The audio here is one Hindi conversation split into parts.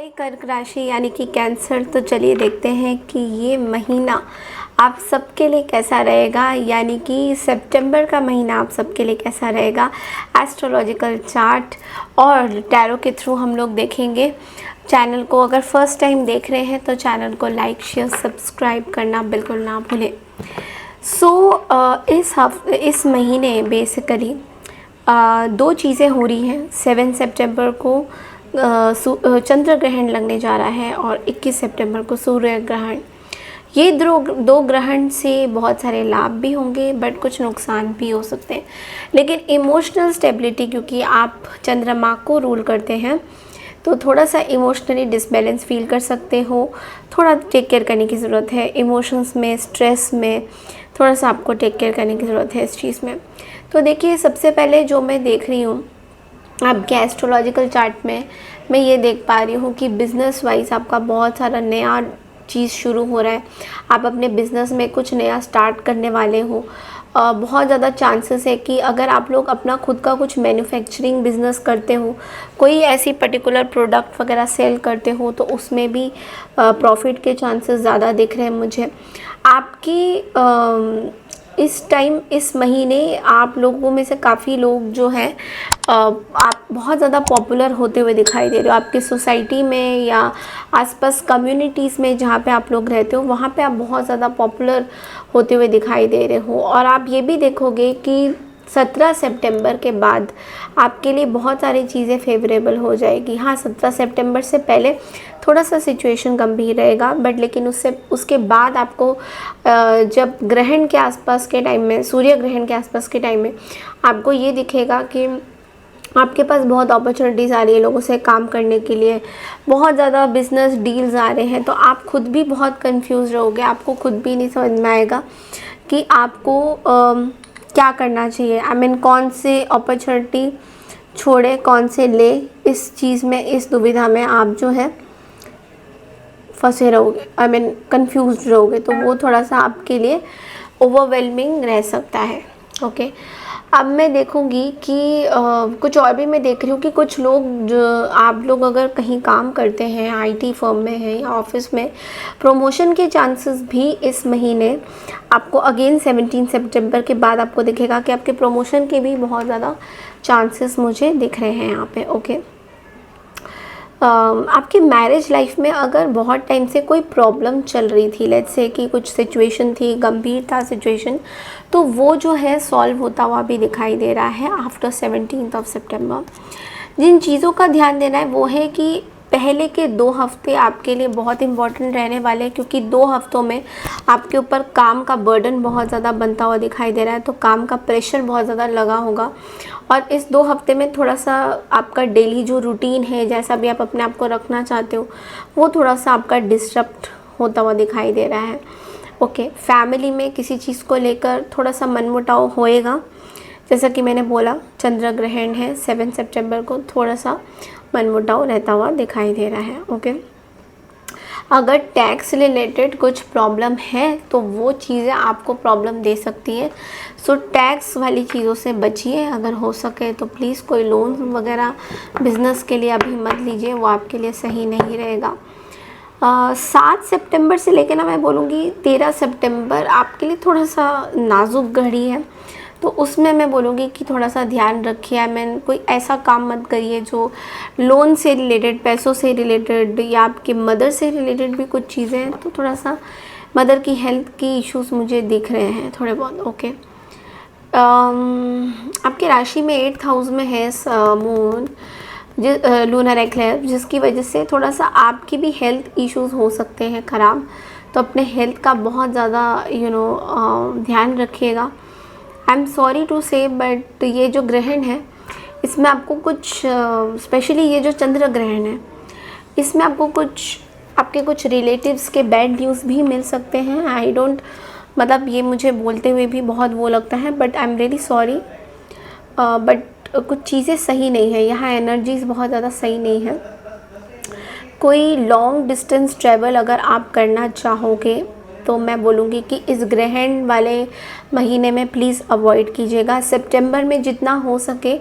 हाय कर्क राशि यानी कि कैंसर। तो चलिए देखते हैं कि ये महीना आप सबके लिए कैसा रहेगा, यानी कि सितंबर का महीना आप सबके लिए कैसा रहेगा। एस्ट्रोलॉजिकल चार्ट और टैरो के थ्रू हम लोग देखेंगे। चैनल को अगर फर्स्ट टाइम देख रहे हैं तो चैनल को लाइक शेयर सब्सक्राइब करना बिल्कुल ना भूलें। इस महीने बेसिकली दो चीज़ें हो रही हैं। 7 सितंबर को चंद्र ग्रहण लगने जा रहा है और 21 सितंबर को सूर्य ग्रहण। ये दो ग्रहण से बहुत सारे लाभ भी होंगे बट कुछ नुकसान भी हो सकते हैं। लेकिन इमोशनल स्टेबिलिटी, क्योंकि आप चंद्रमा को रूल करते हैं तो थोड़ा सा इमोशनली डिसबैलेंस फील कर सकते हो। थोड़ा टेक केयर करने की ज़रूरत है इमोशंस में, स्ट्रेस में थोड़ा सा आपको टेक केयर करने की ज़रूरत है इस चीज़ में। तो देखिए, सबसे पहले जो मैं देख रही हूँ आपके एस्ट्रोलॉजिकल चार्ट में, मैं ये देख पा रही हूँ कि बिज़नेस वाइज आपका बहुत सारा नया चीज़ शुरू हो रहा है। आप अपने बिज़नेस में कुछ नया स्टार्ट करने वाले हो। बहुत ज़्यादा चांसेस है कि अगर आप लोग अपना खुद का कुछ मैन्युफैक्चरिंग बिज़नेस करते हो, कोई ऐसी पर्टिकुलर प्रोडक्ट वगैरह सेल करते हो, तो उसमें भी प्रॉफिट के चांसेस ज़्यादा दिख रहे हैं मुझे। आपकी इस टाइम, इस महीने आप लोगों में से काफ़ी लोग जो हैं आप बहुत ज़्यादा पॉपुलर होते हुए दिखाई दे रहे हो। आपके सोसाइटी में या आसपास कम्युनिटीज़ में जहाँ पे आप लोग रहते हो वहाँ पे आप बहुत ज़्यादा पॉपुलर होते हुए दिखाई दे रहे हो। और आप ये भी देखोगे कि 17 सितंबर के बाद आपके लिए बहुत सारी चीज़ें फेवरेबल हो जाएगी। हाँ, 17 सितंबर से पहले थोड़ा सा सिचुएशन गंभीर रहेगा बट लेकिन उसके बाद आपको जब ग्रहण के आसपास के टाइम में, सूर्य ग्रहण के आसपास के टाइम में आपको ये दिखेगा कि आपके पास बहुत अपॉर्चुनिटीज़ आ रही है लोगों से काम करने के लिए। बहुत ज़्यादा बिजनेस डील्स आ रहे हैं, तो आप खुद भी बहुत कंफ्यूज रहोगे। आपको खुद भी नहीं समझ में आएगा कि आपको क्या करना चाहिए। कौन से अपॉर्चुनिटी छोड़े, कौन से ले। इस चीज़ में, इस दुविधा में आप जो है फंसे रहोगे, कंफ्यूज रहोगे। तो वो थोड़ा सा आपके लिए ओवरवेलमिंग रह सकता है। ओके, अब मैं देखूंगी कि कुछ और भी मैं देख रही हूँ कि कुछ लोग, जो आप लोग अगर कहीं काम करते हैं, आईटी फर्म में हैं या ऑफिस में, प्रमोशन के चांसेस भी इस महीने आपको अगेन 17 सितंबर के बाद आपको दिखेगा कि आपके प्रमोशन के भी बहुत ज़्यादा चांसेस मुझे दिख रहे हैं यहाँ पे। ओके, आपकी मैरिज लाइफ में अगर बहुत टाइम से कोई प्रॉब्लम चल रही थी, लेट्स से कि कुछ सिचुएशन थी, गंभीर था सिचुएशन, तो वो जो है सॉल्व होता हुआ भी दिखाई दे रहा है आफ्टर 17 सितंबर। जिन चीज़ों का ध्यान देना है वो है कि पहले के 2 हफ्ते आपके लिए बहुत इम्पॉर्टेंट रहने वाले हैं, क्योंकि 2 हफ्तों में आपके ऊपर काम का बर्डन बहुत ज़्यादा बनता हुआ दिखाई दे रहा है। तो काम का प्रेशर बहुत ज़्यादा लगा होगा और इस 2 हफ्ते में थोड़ा सा आपका डेली जो रूटीन है, जैसा भी आप अपने आप को रखना चाहते हो, वो थोड़ा सा आपका डिस्टर्ब होता हुआ दिखाई दे रहा है। ओके, फैमिली में किसी चीज़ को लेकर थोड़ा सा मनमुटाव होएगा। जैसा कि मैंने बोला, चंद्र ग्रहण है 7 सितंबर को, थोड़ा सा मनमुटाव रहता हुआ दिखाई दे रहा है। ओके, अगर टैक्स रिलेटेड कुछ प्रॉब्लम है तो वो चीज़ें आपको प्रॉब्लम दे सकती हैं। सो टैक्स वाली चीज़ों से बचिए। अगर हो सके तो प्लीज़ कोई लोन वगैरह बिज़नेस के लिए अभी मत लीजिए, वो आपके लिए सही नहीं रहेगा। 7 सितंबर से लेकर मैं बोलूँगी 13 सितंबर आपके लिए थोड़ा सा नाजुक घड़ी है। तो उसमें मैं बोलूँगी कि थोड़ा सा ध्यान रखिए। कोई ऐसा काम मत करिए जो लोन से रिलेटेड, पैसों से रिलेटेड या आपके मदर से रिलेटेड भी कुछ चीज़ें हैं। तो थोड़ा सा मदर की हेल्थ की इश्यूज मुझे दिख रहे हैं थोड़े बहुत। ओके, आपकी राशि में 8th हाउस में है मून, लूनर एक्लिप्स, जिसकी वजह से थोड़ा सा आपकी भी हेल्थ इश्यूज हो सकते हैं ख़राब। तो अपने हेल्थ का बहुत ज़्यादा ध्यान रखिएगा। आई एम सॉरी टू से बट ये जो ग्रहण है इसमें आपको कुछ स्पेशली ये जो चंद्र ग्रहण है इसमें आपको आपके कुछ रिलेटिव्स के बैड न्यूज़ भी मिल सकते हैं। आई डोंट, ये मुझे बोलते हुए भी बहुत वो लगता है but I am really sorry, but कुछ चीज़ें सही नहीं है यहाँ, एनर्जीज बहुत ज़्यादा सही नहीं है। कोई लॉन्ग डिस्टेंस ट्रैवल अगर आप करना चाहोगे तो मैं बोलूँगी कि इस ग्रहण वाले महीने में प्लीज़ अवॉइड कीजिएगा। सितंबर में जितना हो सके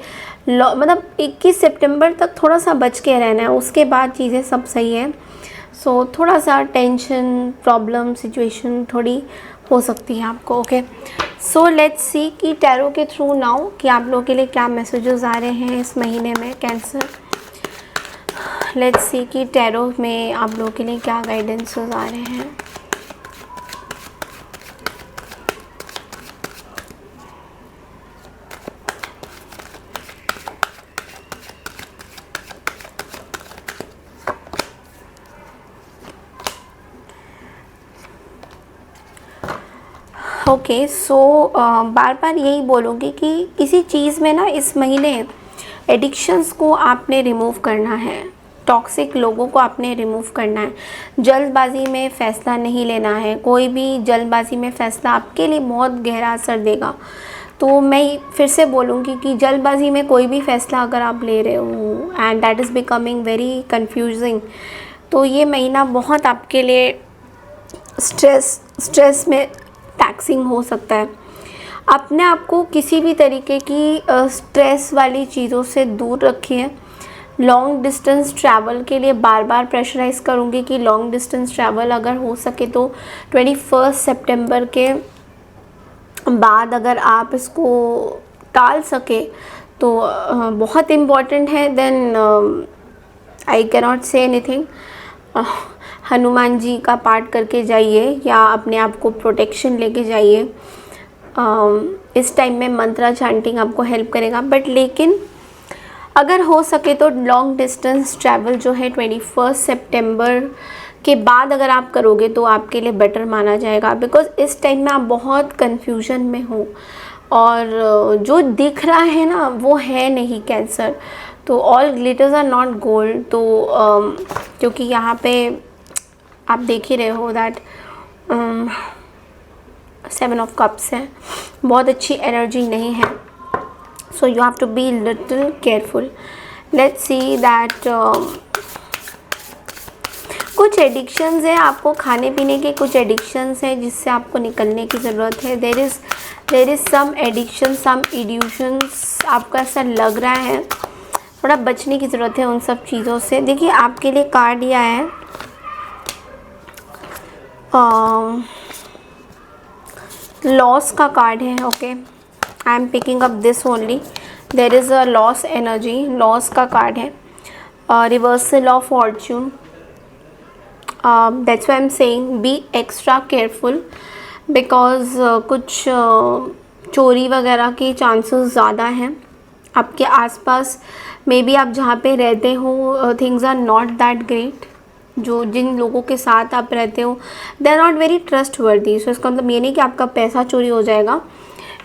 मतलब 21 सितंबर तक थोड़ा सा बच के रहना है, उसके बाद चीज़ें सब सही है। सो थोड़ा सा टेंशन, प्रॉब्लम, सिचुएशन थोड़ी हो सकती है आपको। ओके, सो लेट्स सी कि टैरो के थ्रू नाउ कि आप लोगों के लिए क्या मैसेजेस आ रहे हैं इस महीने में कैंसर। लेट्स सी कि टैरो में आप लोगों के लिए क्या गाइडेंसेस आ रहे हैं। ओके, सो बार बार यही बोलूँगी कि किसी चीज़ में ना इस महीने एडिक्शंस को आपने रिमूव करना है, टॉक्सिक लोगों को आपने रिमूव करना है, जल्दबाजी में फ़ैसला नहीं लेना है। कोई भी जल्दबाजी में फ़ैसला आपके लिए बहुत गहरा असर देगा। तो मैं फिर से बोलूँगी कि जल्दबाजी में कोई भी फ़ैसला अगर आप ले रहे हो and that is becoming very confusing, तो ये महीना बहुत आपके लिए स्ट्रेस में टैक्सिंग हो सकता है। अपने आप को किसी भी तरीके की स्ट्रेस वाली चीज़ों से दूर रखिए। लॉन्ग डिस्टेंस ट्रैवल के लिए बार बार प्रेशराइज़ करूँगी कि लॉन्ग डिस्टेंस ट्रैवल अगर हो सके तो 21 सितंबर के बाद अगर आप इसको टाल सके तो बहुत इम्पॉर्टेंट है। Then I cannot say anything. Hanuman ji का पाठ करके जाइए या अपने आप को प्रोटेक्शन लेके जाइए। इस टाइम में मंत्रा चैंटिंग आपको हेल्प करेगा। बट लेकिन अगर हो सके तो लॉन्ग डिस्टेंस ट्रैवल जो है 21 सितंबर के बाद अगर आप करोगे तो आपके लिए बेटर माना जाएगा। बिकॉज़ इस टाइम में आप बहुत कन्फ्यूजन में हो और जो दिख रहा है ना वो है नहीं कैंसर। तो all glitters are not gold. तो क्योंकि यहाँ पे आप देख ही रहे हो दैट 7 ऑफ कप्स है, बहुत अच्छी एनर्जी नहीं है। So you have to be little careful. Let's see that कुछ एडिक्शंस है, आपको खाने पीने के कुछ एडिक्शंस हैं जिससे आपको निकलने की ज़रूरत है। There is some addiction, some illusions, आपको ऐसा लग रहा है, थोड़ा बचने की ज़रूरत है उन सब चीज़ों से। देखिए आपके लिए कार्ड ये आया है लॉस का कार्ड है। Okay, I am picking up this only. There is a loss energy, loss का कार्ड है। Reversal of fortune, that's why I am saying be extra careful because कुछ चोरी वगैरह के चांसेस ज़्यादा हैं आपके आसपास। मे बी आप जहाँ पे रहते हो things are not that great. जो जिन लोगों के साथ आप रहते हो they are not very trustworthy. So इसका मतलब ये नहीं कि आपका पैसा चोरी हो जाएगा।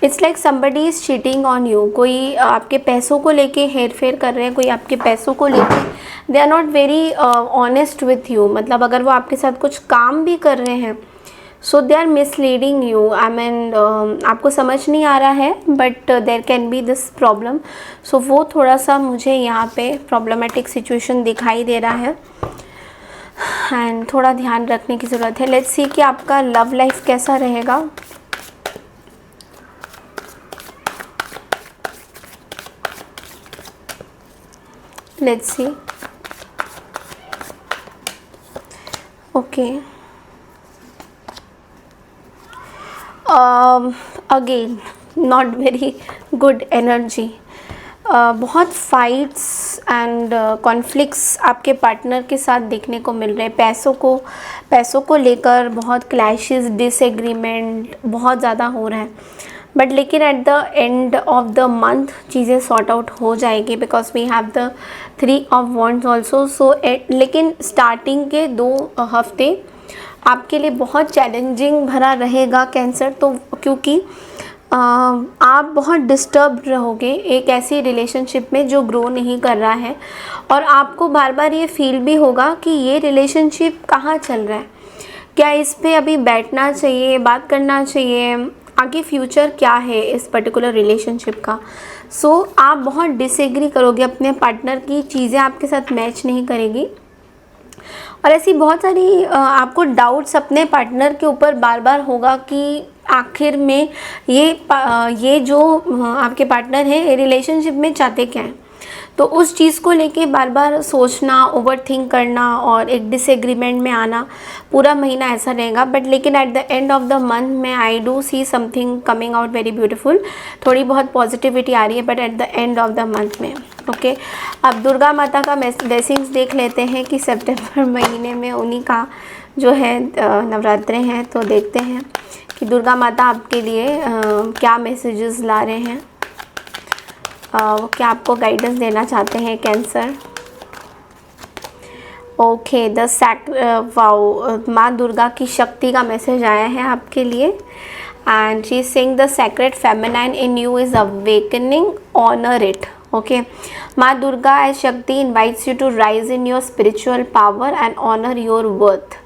It's like somebody is cheating on you. कोई आपके पैसों को लेके हेर फेर कर रहे हैं, कोई आपके पैसों को लेके they are not very honest with you. मतलब अगर वो आपके साथ कुछ काम भी कर रहे हैं so they are misleading you. I mean आपको समझ नहीं आ रहा है but there can be this problem. So वो थोड़ा सा मुझे यहाँ पे प्रॉब्लमेटिक सिचुएशन दिखाई दे रहा है एंड थोड़ा ध्यान रखने की ज़रूरत है। लेट्स सी कि आपका लव लाइफ कैसा रहेगा। Let's see. Okay, again not very good energy. बहुत फाइट्स एंड कॉन्फ्लिक्ट्स आपके पार्टनर के साथ देखने को मिल रहे हैं। पैसों को लेकर बहुत क्लैशेस, डिसएग्रीमेंट बहुत ज़्यादा हो रहा है। बट लेकिन at the end of the month चीज़ें सॉर्ट आउट हो जाएगी because we have the 3 of wands also. So लेकिन स्टार्टिंग के 2 हफ्ते आपके लिए बहुत चैलेंजिंग भरा रहेगा कैंसर। तो क्योंकि आप बहुत डिस्टर्ब रहोगे एक ऐसी रिलेशनशिप में जो ग्रो नहीं कर रहा है और आपको बार बार ये फील भी होगा कि ये रिलेशनशिप कहाँ चल रहा है, क्या इस पे अभी बैठना चाहिए, बात करना चाहिए, आगे फ्यूचर क्या है इस पर्टिकुलर रिलेशनशिप का। सो आप बहुत डिसएग्री करोगे, अपने पार्टनर की चीज़ें आपके साथ मैच नहीं करेगी और ऐसी बहुत सारी आपको डाउट्स अपने पार्टनर के ऊपर बार बार होगा कि आखिर में ये जो आपके पार्टनर है रिलेशनशिप में चाहते क्या हैं। तो उस चीज़ को लेके बार बार सोचना, ओवरथिंक करना और एक डिसएग्रीमेंट में आना पूरा महीना ऐसा रहेगा। बट लेकिन at the end of the month में I do see something coming out very beautiful, थोड़ी बहुत पॉजिटिविटी आ रही है but at the end of the month में। ओके, अब दुर्गा माता का ब्लेसिंग्स देख लेते हैं कि सितंबर महीने में उन्हीं का जो है नवरात्रे हैं। तो देखते हैं कि दुर्गा माता आपके लिए क्या मैसेजेस ला रहे हैं, वो क्या आपको गाइडेंस देना चाहते हैं कैंसर। ओके, वाओ, माँ दुर्गा की शक्ति का मैसेज आया है आपके लिए। And she is saying the sacred feminine in you is awakening, honour it. Okay, माँ Durga as Shakti invites you to rise in your spiritual power and honour your worth.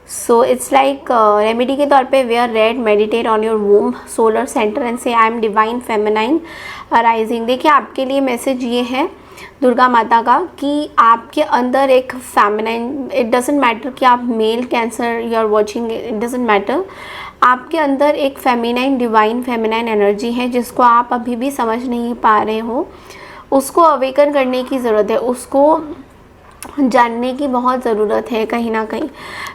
So it's like remedy के तौर पे wear red, meditate on your womb solar centre and say I am divine feminine arising. देखिए आपके लिए मैसेज ये है दुर्गा माता का कि आपके अंदर एक फेमिनाइन, इट डजेंट मैटर कि आप male Cancer you are watching, it doesn't matter, आपके अंदर एक फेमिनाइन, डिवाइन फेमिनाइन एनर्जी है जिसको आप अभी भी समझ नहीं पा रहे हो। उसको अवेकन करने की ज़रूरत है, उसको जानने की बहुत ज़रूरत है कहीं ना कहीं।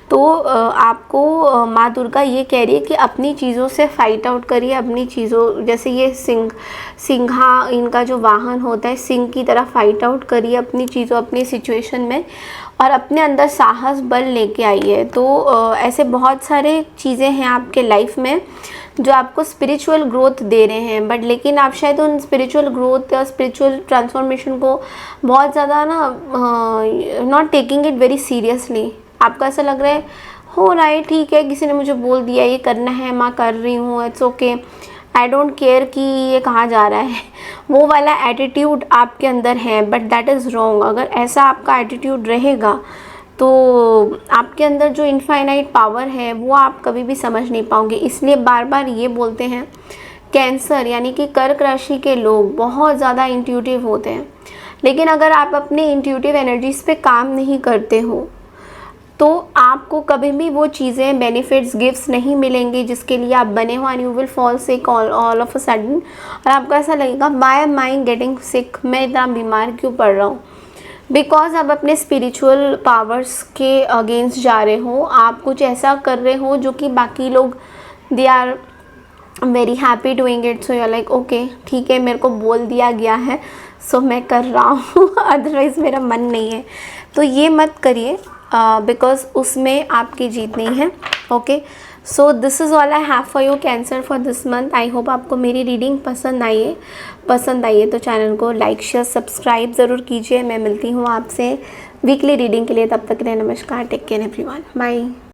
तो आपको माँ दुर्गा ये कह रही है कि अपनी चीज़ों से फाइट आउट करिए, अपनी चीज़ों, जैसे ये सिंघा इनका जो वाहन होता है, सिंह की तरह फाइट आउट करिए अपनी चीज़ों, अपनी सिचुएशन में, और अपने अंदर साहस बल लेके आइए। तो ऐसे बहुत सारे चीज़ें हैं आपके लाइफ में जो आपको स्पिरिचुअल ग्रोथ दे रहे हैं, बट लेकिन आप शायद उन स्पिरिचुअल ग्रोथ या स्पिरिचुअल ट्रांसफॉर्मेशन को बहुत ज़्यादा not taking it very seriously. आपको ऐसा लग रहा है हो रहा है, ठीक है, किसी ने मुझे बोल दिया ये करना है, मैं कर रही हूँ, it's okay, I don't care कि ये कहाँ जा रहा है, वो वाला एटीट्यूड आपके अंदर है, बट दैट इज़ रॉन्ग। अगर ऐसा आपका एटीट्यूड रहेगा तो आपके अंदर जो इनफाइनाइट पावर है वो आप कभी भी समझ नहीं पाओगे। इसलिए बार बार ये बोलते हैं कैंसर यानी कि कर्क राशि के लोग बहुत ज़्यादा इंट्यूटिव होते हैं, लेकिन अगर आप अपने इंट्यूटिव एनर्जीज पे काम नहीं करते हो तो आपको कभी भी वो चीज़ें, बेनिफिट्स, गिफ्ट्स नहीं मिलेंगे जिसके लिए आप बने हो। And you will fall sick all of a sudden, और आपको ऐसा लगेगा why am I getting sick, मैं इतना बीमार क्यों पड़ रहा हूँ, बिकॉज आप अपने स्पिरिचुअल पावर्स के अगेंस्ट जा रहे हो। आप कुछ ऐसा कर रहे हो जो कि बाकी लोग they are very happy doing it, so you are like okay ठीक है, मेरे को बोल दिया गया है सो मैं कर रहा हूँ अदरवाइज़ मेरा मन नहीं है। तो ये मत करिए बिकॉज उसमें आपकी जीत नहीं है। Okay, so this is all I have for you cancer for this month. I hope आपको मेरी रीडिंग पसंद आई है तो चैनल को लाइक शेयर सब्सक्राइब ज़रूर कीजिए। मैं मिलती हूँ आपसे वीकली रीडिंग के लिए, तब तक के लिए नमस्कार, टेक केयर एवरीवन, बाय।